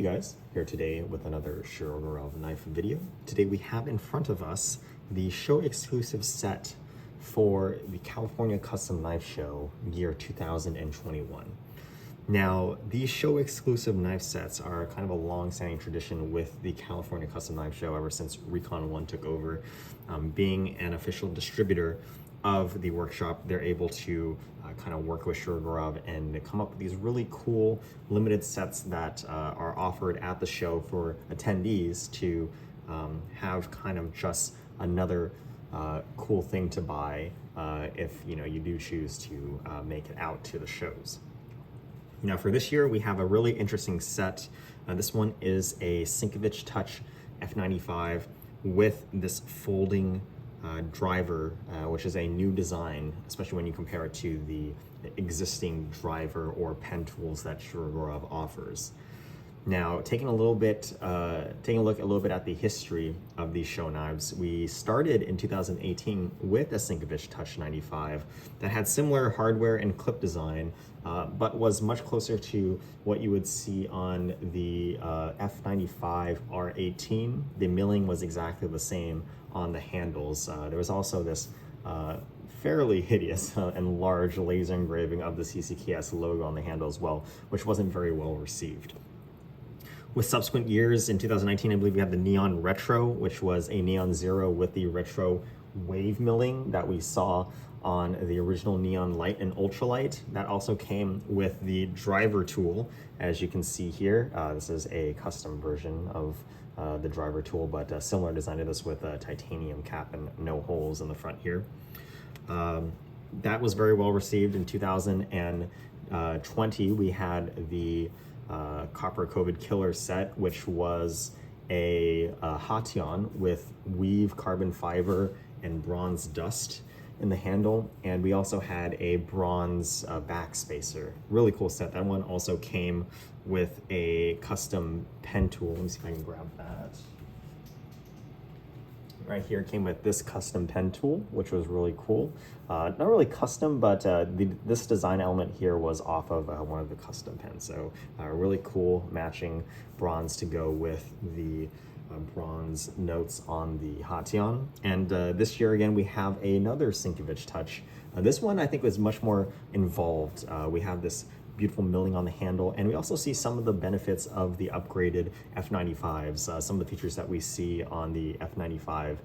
Hey guys, here today with another Shirogorov knife video. Today we have in front of us the show exclusive set for the California Custom Knife Show year 2021. Now, these show exclusive knife sets are kind of a long-standing tradition with the California Custom Knife Show ever since Recon One took over. Being an official distributor of the workshop, they're able to kind of work with Shirogorov and come up with these really cool limited sets that are offered at the show for attendees to have kind of just another cool thing to buy if you do choose to make it out to the shows. Now for this year, we have a really interesting set. This one is a Sinkevich Touch F95 with this folding driver, which is a new design, especially when you compare it to the existing driver or pen tools that Shirogorov offers. Now, taking a look a little bit at the history of these show knives, we started in 2018 with a Sinkevich Touch 95 that had similar hardware and clip design, but was much closer to what you would see on the F95 R18. The milling was exactly the same on the handles. There was also this fairly hideous and large laser engraving of the CCKS logo on the handle as well, which wasn't very well received. With subsequent years, in 2019, I believe we had the Neon Retro, which was a Neon Zero with the retro wave milling that we saw on the original Neon Light and Ultralight. That also came with the driver tool, as you can see here. This is a custom version of the driver tool, but a similar design to this with a titanium cap and no holes in the front here. That was very well received. In 2020, we had the Copper COVID Killer set, which was a hation with weave carbon fiber and bronze dust in the handle, and we also had a bronze back spacer. Really cool set. That one also came with a custom pen tool. Let me see if I can grab that. Right here came with this custom pen tool, which was really cool. Not really custom, but this design element here was off of one of the custom pens. So really cool matching bronze to go with the bronze notes on the hation. And this year again, we have another Sinkevich Touch. This one I think was much more involved. We have this beautiful milling on the handle, and we also see some of the benefits of the upgraded F95s, some of the features that we see on the F95,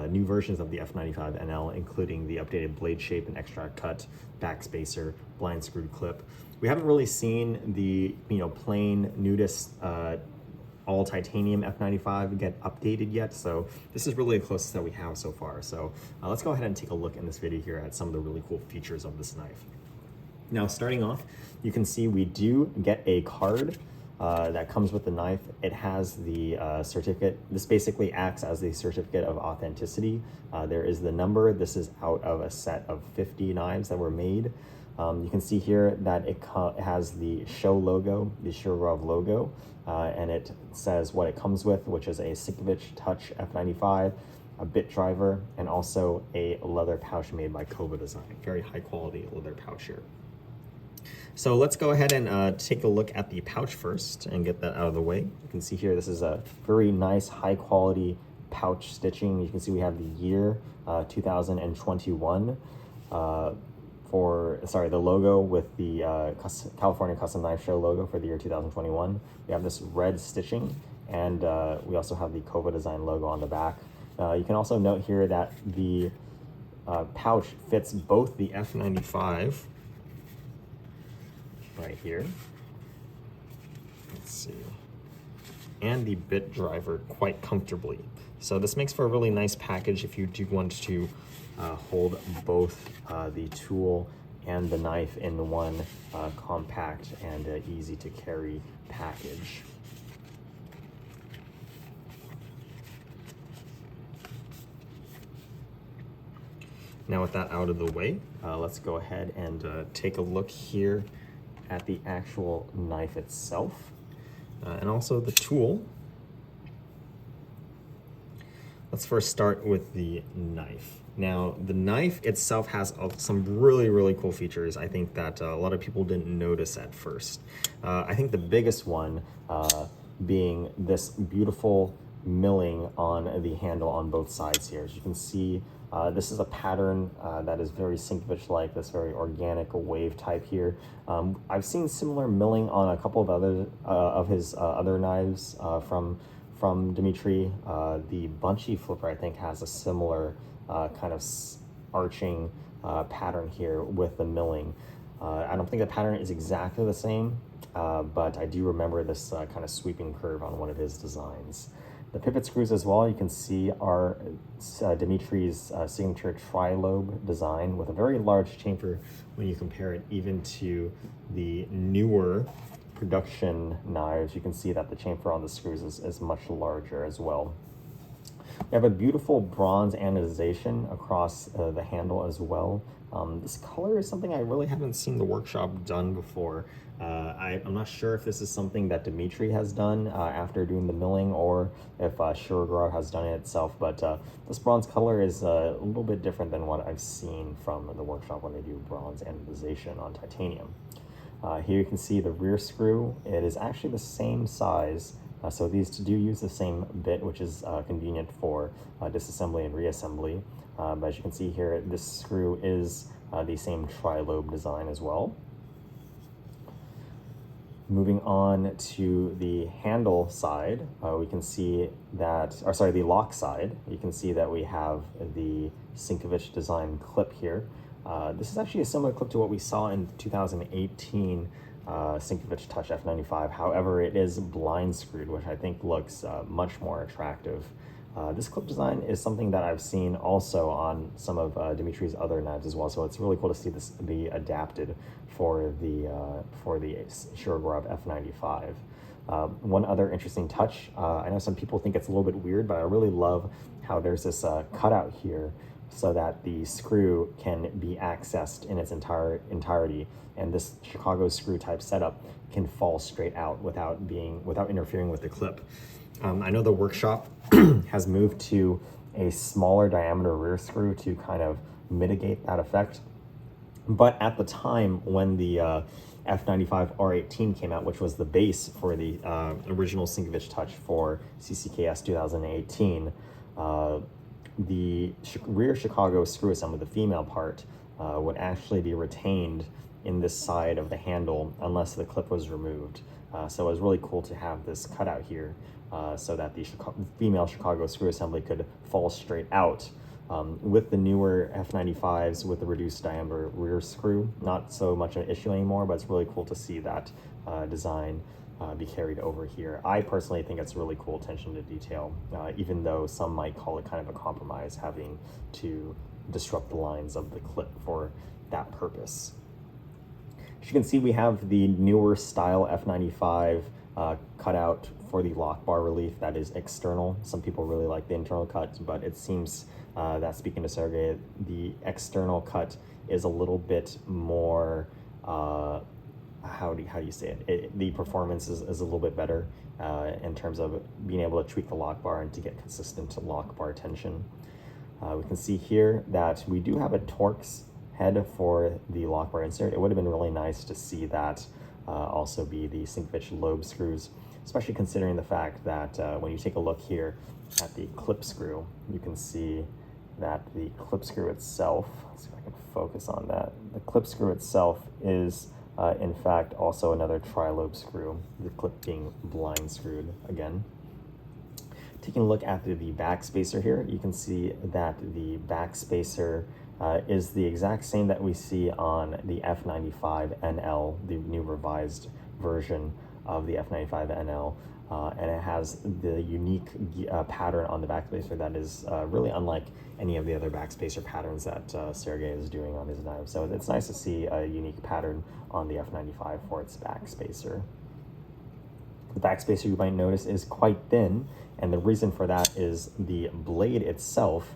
new versions of the F95 NL, including the updated blade shape and extract cut, back spacer, blind screwed clip. We haven't really seen the plain nudist all titanium F95 get updated yet, so this is really the closest that we have so far. So let's go ahead and take a look in this video here at some of the really cool features of this knife. Now, starting off, you can see we do get a card that comes with the knife. It has the certificate. This basically acts as the certificate of authenticity. There is the number. This is out of a set of 50 knives that were made. You can see here that it has the show logo, the Shirogorov logo, and it says what it comes with, which is a Sinkevich Touch F95, a bit driver, and also a leather pouch made by Kova Design. Very high quality leather pouch here. So let's go ahead and take a look at the pouch first and get that out of the way. You can see here, this is a very nice high quality pouch stitching. You can see we have the year 2021 the logo with the California Custom Knife Show logo for the year 2021. We have this red stitching, and we also have the Kova Design logo on the back. You can also note here that the pouch fits both the F95 right here, let's see, and the bit driver quite comfortably. So this makes for a really nice package if you do want to hold both the tool and the knife in one compact and easy to carry package. Now with that out of the way, let's go ahead and take a look here at the actual knife itself and also the tool. Let's first start with the knife. Now, the knife itself has some really cool features, I think, that a lot of people didn't notice at first. I think the biggest one being this beautiful milling on the handle on both sides here. As you can see, this is a pattern that is very Sinkevich-like, this very organic wave type here. I've seen similar milling on a couple of other of his other knives from Dmitry. The Bunchy Flipper, I think, has a similar kind of arching pattern here with the milling. I don't think the pattern is exactly the same, but I do remember this kind of sweeping curve on one of his designs. The pivot screws as well, you can see, are Dmitry's signature tri-lobe design with a very large chamfer when you compare it even to the newer production knives. You can see that the chamfer on the screws is much larger as well. We have a beautiful bronze anodization across the handle as well. This color is something I really haven't seen the workshop done before. I'm not sure if this is something that Dmitry has done after doing the milling, or if Shirogorov has done it itself, but this bronze color is a little bit different than what I've seen from the workshop when they do bronze anodization on titanium. Here you can see the rear screw. It is actually the same size, so these do use the same bit, which is convenient for disassembly and reassembly. But as you can see here, this screw is the same tri-lobe design as well. Moving on to the handle side, we can see that, or sorry, the lock side, you can see that we have the Sinkevich design clip here. This is actually a similar clip to what we saw in 2018 Sinkevich Touch F95. However, it is blind screwed, which I think looks much more attractive. This clip design is something that I've seen also on some of Dmitry's other knives as well, so it's really cool to see this be adapted for the Shirogorov F95. One other interesting touch, I know some people think it's a little bit weird, but I really love how there's this cutout here so that the screw can be accessed in its entirety, and this Chicago screw type setup can fall straight out without interfering with the clip. I know the workshop has moved to a smaller diameter rear screw to kind of mitigate that effect. But at the time when the F95 R18 came out, which was the base for the original Sinkevich Touch for CCKS 2018, the rear Chicago screw assembly, the female part, would actually be retained in this side of the handle unless the clip was removed. So it was really cool to have this cutout here so that the female Chicago screw assembly could fall straight out. With the newer F95s with the reduced diameter rear screw, not so much an issue anymore, but it's really cool to see that design be carried over here. I personally think it's really cool attention to detail, even though some might call it kind of a compromise, having to disrupt the lines of the clip for that purpose. As you can see, we have the newer style F95 cutout for the lock bar relief that is external. Some people really like the internal cut, but it seems that, speaking to Sergey, the external cut is a little bit more, how do you say it? The performance is a little bit better in terms of being able to tweak the lock bar and to get consistent lock bar tension. We can see here that we do have a Torx head for the lock bar insert. It would have been really nice to see that also be the Sinkevich lobe screws, especially considering the fact that when you take a look here at the clip screw, you can see that the clip screw itself, let's see if I can focus on that, the clip screw itself is in fact also another tri-lobe screw, the clip being blind screwed again. Taking a look at the back spacer here, you can see that the back spacer is the exact same that we see on the F95 NL, the new revised version of the F95 NL, and it has the unique pattern on the back spacer that is really unlike any of the other back spacer patterns that Sergey is doing on his knife. So it's nice to see a unique pattern on the F95 for its back spacer. The back spacer, you might notice, is quite thin, and the reason for that is the blade itself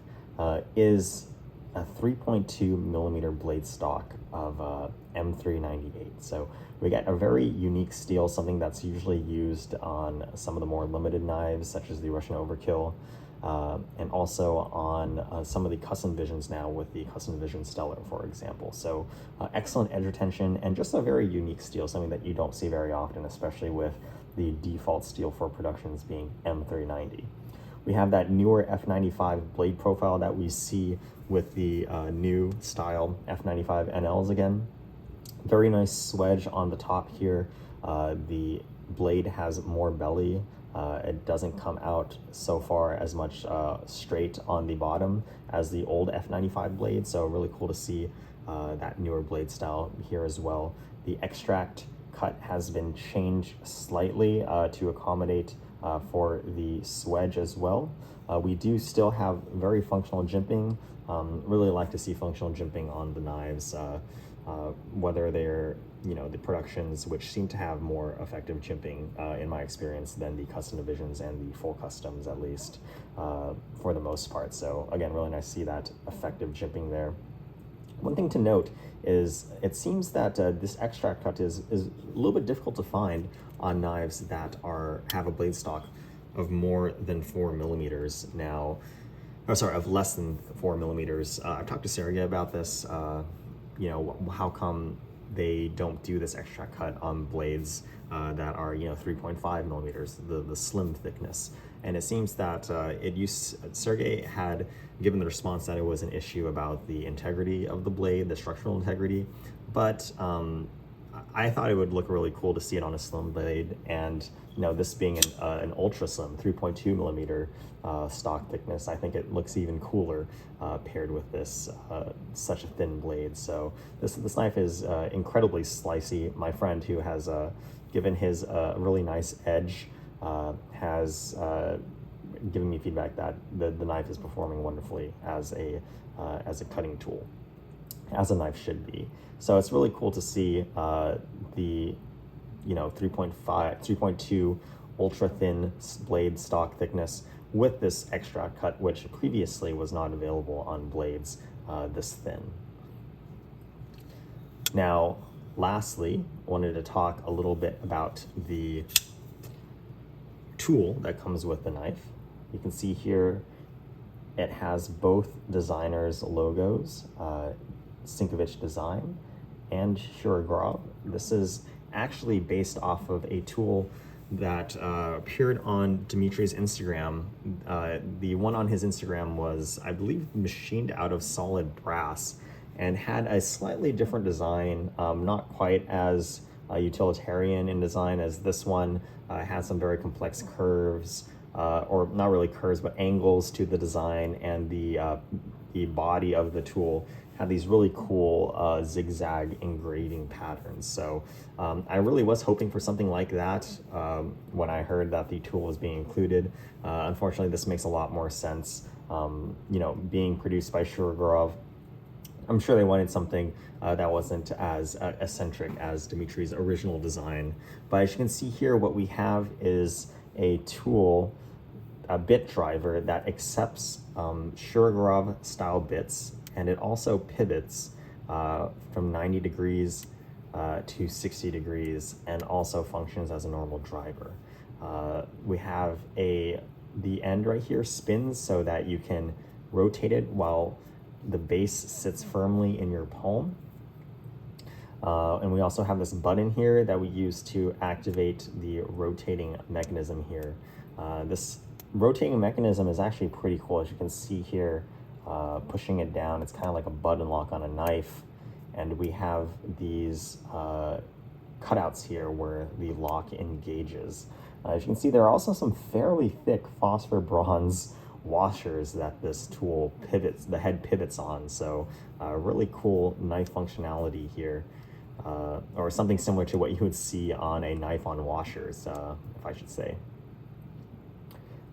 is a 3.2 millimeter blade stock of M398. So we get a very unique steel, something that's usually used on some of the more limited knives, such as the Russian Overkill, and also on some of the Custom Visions now with the Custom Vision Stellar, for example. So excellent edge retention and just a very unique steel, something that you don't see very often, especially with the default steel for productions being M390. We have that newer F95 blade profile that we see with the new style F95 NLs again. Very nice swedge on the top here. The blade has more belly. It doesn't come out so far as much straight on the bottom as the old F95 blade, so really cool to see that newer blade style here as well. The extract cut has been changed slightly to accommodate for the swedge as well. We do still have very functional jimping. Really like to see functional jimping on the knives, whether they're, you know, the productions, which seem to have more effective jimping in my experience than the custom divisions and the full customs, at least for the most part. So again, really nice to see that effective jimping there. One thing to note is it seems that this extract cut is a little bit difficult to find on knives that have a blade stock of more than 4 millimeters now. Oh, sorry, of less than 4 millimeters. I've talked to Sergey about this. You know, how come they don't do this extract cut on blades that are, you know, 3.5 millimeters, the slim thickness. And it seems that Sergey had given the response that it was an issue about the integrity of the blade, the structural integrity, but I thought it would look really cool to see it on a slim blade, and you know, this being an ultra slim 3.2 millimeter stock thickness, I think it looks even cooler paired with this such a thin blade. So this knife is incredibly slicey. My friend, who has given his really nice edge, has given me feedback that the knife is performing wonderfully as a cutting tool, as a knife should be. So it's really cool to see the, you know, 3.2 ultra thin blade stock thickness with this extract cut, which previously was not available on blades this thin. Now, lastly, I wanted to talk a little bit about the tool that comes with the knife. You can see here it has both designers' logos, Sinkevich Design and Shurogrov. This is actually based off of a tool that appeared on Dmitry's Instagram. The one on his Instagram was, I believe, machined out of solid brass and had a slightly different design, not quite as utilitarian in design as this one. Had some very complex curves, or not really curves, but angles to the design, and the body of the tool had these really cool zigzag engraving patterns. So I really was hoping for something like that when I heard that the tool was being included. Unfortunately, this makes a lot more sense. You know, being produced by Shurogrov, I'm sure they wanted something that wasn't as eccentric as Dmitry's original design. But as you can see here, what we have is a tool, a bit driver that accepts Shurogrov style bits, and it also pivots from 90 degrees to 60 degrees, and also functions as a normal driver. We have the end right here spins so that you can rotate it while the base sits firmly in your palm. And we also have this button here that we use to activate the rotating mechanism here. This rotating mechanism is actually pretty cool. As you can see here, pushing it down, it's kind of like a button lock on a knife. And we have these cutouts here where the lock engages. As you can see, there are also some fairly thick phosphor bronze washers that this tool pivots, the head pivots on. So really cool knife functionality here, or something similar to what you would see on a knife on washers, if I should say.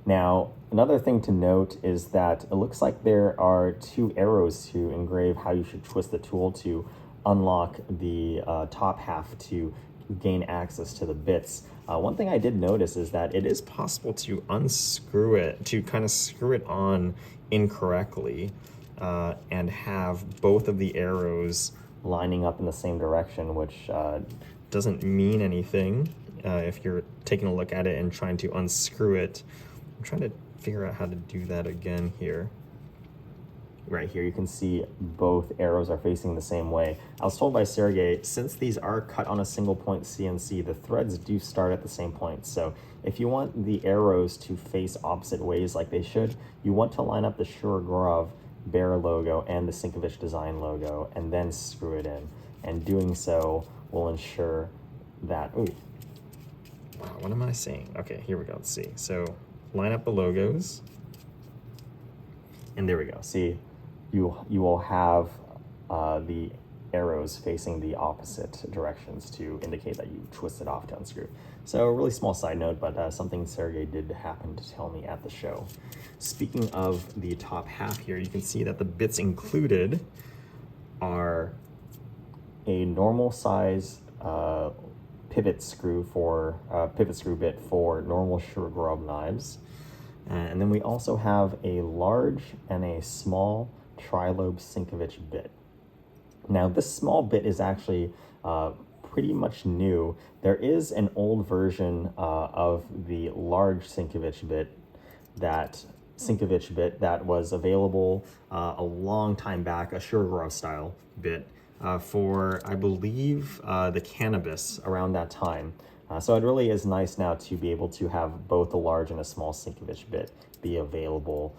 Now, another thing to note is that it looks like there are 2 arrows to engrave how you should twist the tool to unlock the top half to gain access to the bits. One thing I did notice is that it is possible to unscrew it, to kind of screw it on incorrectly, and have both of the arrows lining up in the same direction, which doesn't mean anything if you're taking a look at it and trying to unscrew it. I'm trying to figure out how to do that again here. right here, you can see both arrows are facing the same way. I was told by Sergey, since these are cut on a single point CNC, the threads do start at the same point. So if you want the arrows to face opposite ways like they should, you want to line up the Shurogorov Bear logo and the Sinkevich design logo and then screw it in. And doing so will ensure that, ooh, wow, what am I saying? Okay, here we go, let's see. So line up the logos. And there we go. See, you will have the arrows facing the opposite directions to indicate that you twisted off to unscrew. So a really small side note, but something Sergey did happen to tell me at the show. Speaking of the top half here, you can see that the bits included are a normal size pivot screw bit for normal Shurogorov knives. And then we also have a large and a small tri-lobe Sinkevich bit. Now this small bit is actually pretty much new. There is an old version of the large Sinkevich bit that was available a long time back, a Shurogorov style bit for, I believe, the cannabis around that time. So it really is nice now to be able to have both a large and a small Sinkevich bit be available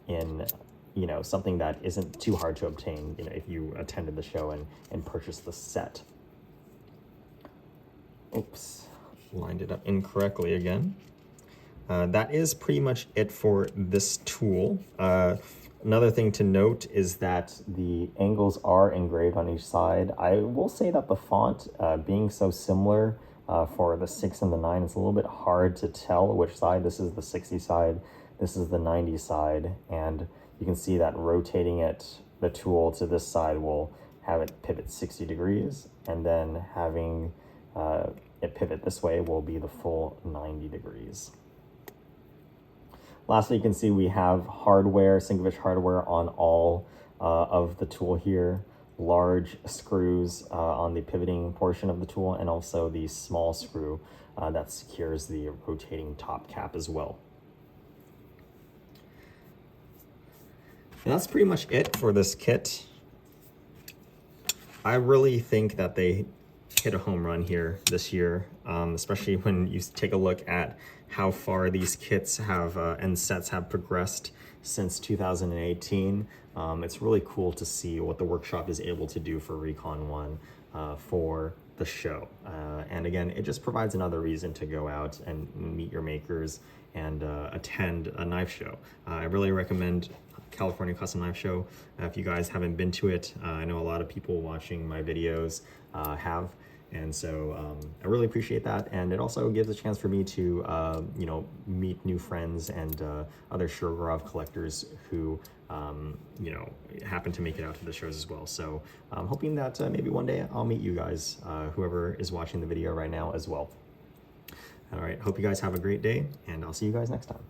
in, you know, something that isn't too hard to obtain, you know, if you attended the show and purchased the set. Oops, lined it up incorrectly again. That is pretty much it for this tool. Another thing to note is that the angles are engraved on each side. I will say that the font, being so similar for the 6 and the 9, it's a little bit hard to tell which side. This is the 60 side, this is the 90 side, and you can see that rotating the tool to this side will have it pivot 60 degrees, and then having it pivot this way will be the full 90 degrees. Lastly, you can see we have hardware, Sinkevich hardware on all of the tool here. Large screws on the pivoting portion of the tool, and also the small screw that secures the rotating top cap as well. And that's pretty much it for this kit. I really think that they hit a home run here this year, especially when you take a look at how far these kits have and sets have progressed since 2018. It's really cool to see what the workshop is able to do for Recon 1 for the show. And again, it just provides another reason to go out and meet your makers and attend a knife show. I really recommend California Custom Knife Show. If you guys haven't been to it, I know a lot of people watching my videos have. And so I really appreciate that. And it also gives a chance for me to, you know, meet new friends and other Shurogorov collectors who, you know, happen to make it out to the shows as well. So I'm hoping that maybe one day I'll meet you guys, whoever is watching the video right now as well. All right, hope you guys have a great day, and I'll see you guys next time.